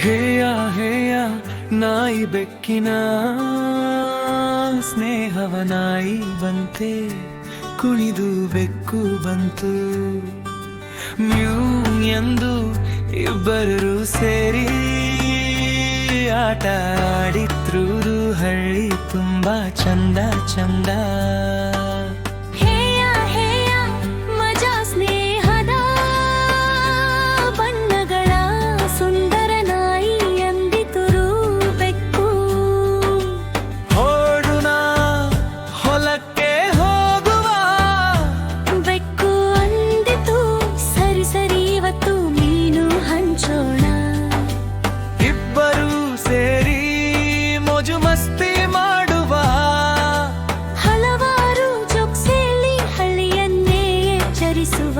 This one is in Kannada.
ಹೇಯ ಹೇಯ ನಾಯಿ ಬೆಕ್ಕಿನ ಸ್ನೇಹವ ನಾಯಿ ಬಂತೆ, ಕುಣಿದು ಬೆಕ್ಕು ಬಂತು. ಮ್ಯೂ ಎಂದು ಇಬ್ಬರು ಸೇರಿ ಆಟ ಆಡಿದ್ರು. ಹಳ್ಳಿ ತುಂಬಾ ಚಂದ ಚಂದ. ಹೇಯ ಹೇಯ ಮಜಾ ಸ್ನೇಹದ ಬಣ್ಣಗಳ ಸುಂದರ ನಾಯಿ ಎಂದಿತು ಬೆಕ್ಕು. ಹೊರಡೋಣ ಹೊಲಕ್ಕೆ ಹೋಗುವ, ಬೆಕ್ಕು ಅಂದಿತು ಸರಿ ಸರಿ ಇವತ್ತು ಮೀನು ಹಂಚೋಣ. ಇಬ್ಬರು ಸೇರಿ ಮೋಜು ಮಸ್ತಿ ಮಾಡುವ, ಹಲವಾರು ಜೋಕ್ಸೇಲಿ ಹಳ್ಳಿಯನ್ನೇ ಎಚ್ಚರಿಸುವ.